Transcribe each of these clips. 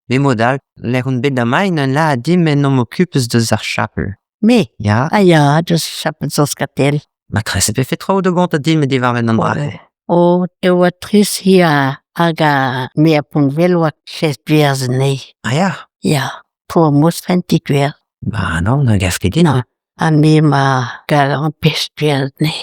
Mais modal, lehun bet da main an la dim en om occupes deus ar chapel. Me? Ja, Ja, dus chapel Zoskatel. ma trese pe fet tro de gont a dim e devarmen an brache. O eo tris hier aga mea punvel wak 6 beers nei. Ah ja, Ja, pour mos 20 beers. ba non, na gaf ket din. Non, a me ma gal an pes beers nei.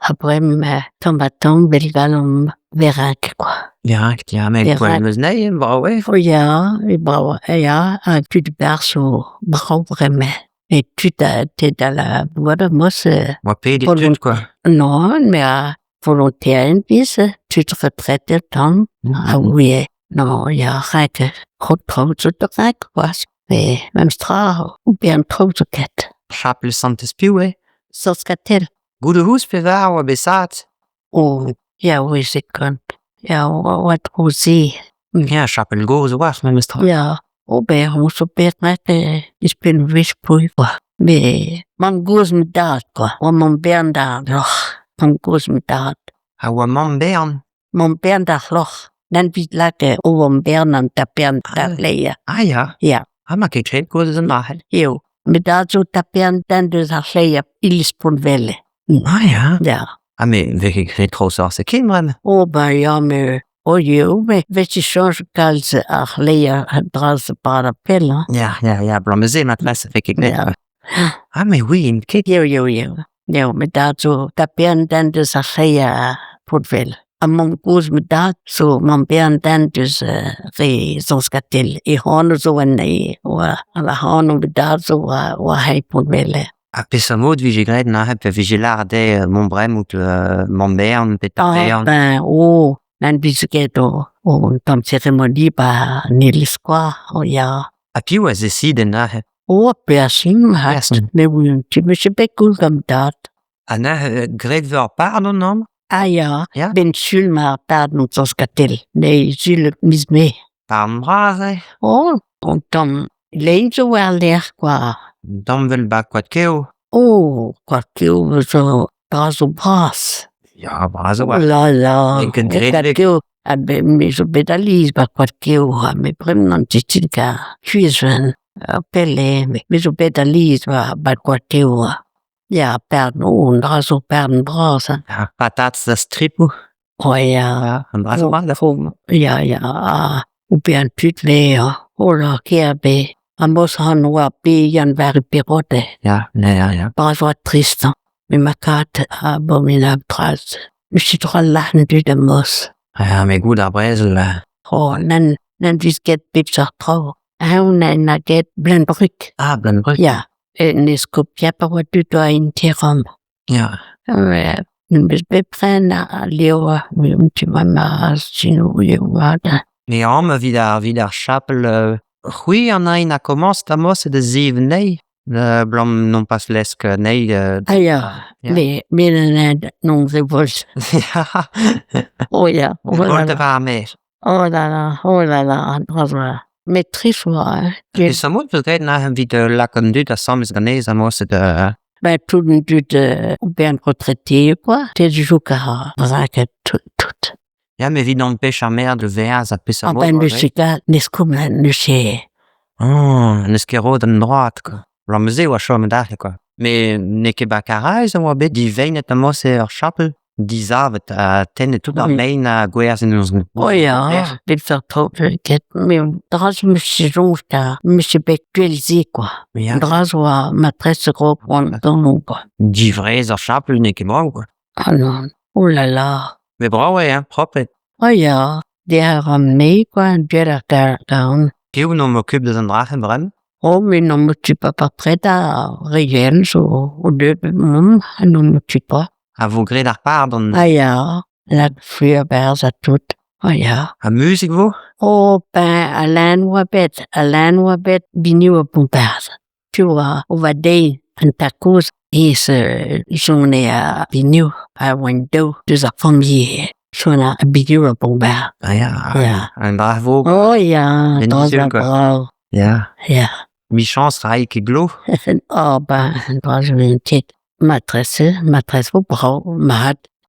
Après me tombatom bel gal an verank, quoi. Ja, ja, me Ja, poel meus nei, bra oe. O ja, e bravo. Ja, a tud bar so bravo vraiment. Et tu t'es dans la boîte de mos. Moi pe dit Pour tut, quoi. Non, mais à volontaire une piste, tu te retraites le temps. Ah oui, non, il y a rien que trop de rien, quoi. Mais même ça, ou bien trop de quête. Chapel Santes Piwe. Zoskatel. Goude hús pe var oa besat. Oh, ja, oui, c'est con. Ja, wat aussi. Ja, chapel goz oas, me meus tra. Ja, oh, ben, on se permet, ich bin wischpui, quoi. Mais, man goes me dat, quoi. Oh, mon bern da, loch. Man goes me dat. A oa mam bern. Mon bern da, loch. Dan bit lake, oh, mon bern an ta bern da, leia. Ah ja, Ja. ah ma ket chet goz an brachel. Jo, me dat zo ta bern dan dus a leia, ilis pon velle. Ah ja. Ja. Ah me vek ek ret tro sar se kimrem. Oh, ben, ja, me... Oh, jo, me, vet je change kals a leia, a dras par a pel, hein. Ja, bla me ze ma trese vek ek net. Ja. Ah me oui, in ket. Jo. Jo, me dat zo ta bern dan dus a leia pon velle. A mon goes me dat, zo mon bern dan dus re Zoskatel. E hono zo en e, a la hono me dat zo wa hei pon velle. A pe sa mod vi gred na pe vigilar de mon brem out mon bern pe ta Ah, bern. ben, oh, nan bisiket tam cérémonie ba nilis quoi, oh ja. A pi oa ze si den na. Oh, person hast, Person. me oui, tu me sais pas cool comme dat. A na gred ver pardon nom. Ah ja, Ja? ben sul ma pardon Zoskatel, ne sul misme. Pardon brase. Oh, on tam lein zo wel leer quoi. Dam vel ba kwat keo. Oh, quoi que zo bras au bras. Ja, brase Oh oa. là, Ik een great quoi big- que ah ben, me zo bedalise ba quoi que me vraiment titil ka cuisine. Pelle, me zo bedalise ba quoi que ja, pardon, drazo pardon bras. Ja, patats da stripu. Oh ja. Ja, an brase oa da fo. Ja, ou bien tut le, oh là, kerbe. Amos han wa pe yan vari perote. Ja. Pas wat triste. Me ma kat abominable tras. Me si trop lachen du de mos. Ja, me goed ar brezel. Oh, nan visket pipsar tro. Na get blen bruk. Ah, blan bruk. Ja, ne skopia pa wat du to in terom. Ja. Bis bepren a leo, tu ma sinu yo wada. Ne am vidar chapel c'hwi an ein a komans ta mos e de ziv nei. Blam non pas lesk nei. Ah ja, Ja. me non ze vols. Ja. Oh ja, oh là Volte là. va mer. Oh là là, drama. Mais très fort, E sa mod peus gret na vid lakon dut a samis ganez a mos e de... Ben, tout le monde, bien retraité, quoi. T'es du jour car, tout. Ja, me vid an pech ar mer de veaz a pe sa Ah mod. ben, le chica, nescom, le chien. Oh, neus ket rod an droat, quoi. Blam me ze oa chom dach, quoi. Me ne ket ba karais a oa bet di veinet a mos e ar chapel. Di zavet a tennet tout ar Oui. mein a gweaz en eus... Oh ja, dit faire trop, mais dras me chijon, me se bec duelzi, quoi. Ja. Dras wa maîtresse gros point dans nous, quoi. Di vrez ar chapel ne ket brau, quoi. Ah non, oh là là. Me brau hein, propret. Oh ja, die a ramené, quoi, die a down. Keo non m'occupe de an drachen brem. Oh, mais non me tue pas près à réel, au deux, non me tue pas. A vo gret ar pardon. Ah ja, la feuerbers à tout. Oh ja. A musik vo? Oh, ben, Alain Wabet, binu a pompers. Tu vois, on va dire, en ta cause, et j'en ai à binu, à window, deux à famille. J'en ai à binu a pompers. Ah ja. Ja. An bravo. Oh ja, En dans die un zulke. bravo. Ja. Ja. Mi chans rai ke glo. Oh, ben, dans une petite maîtresse au bravo, mat.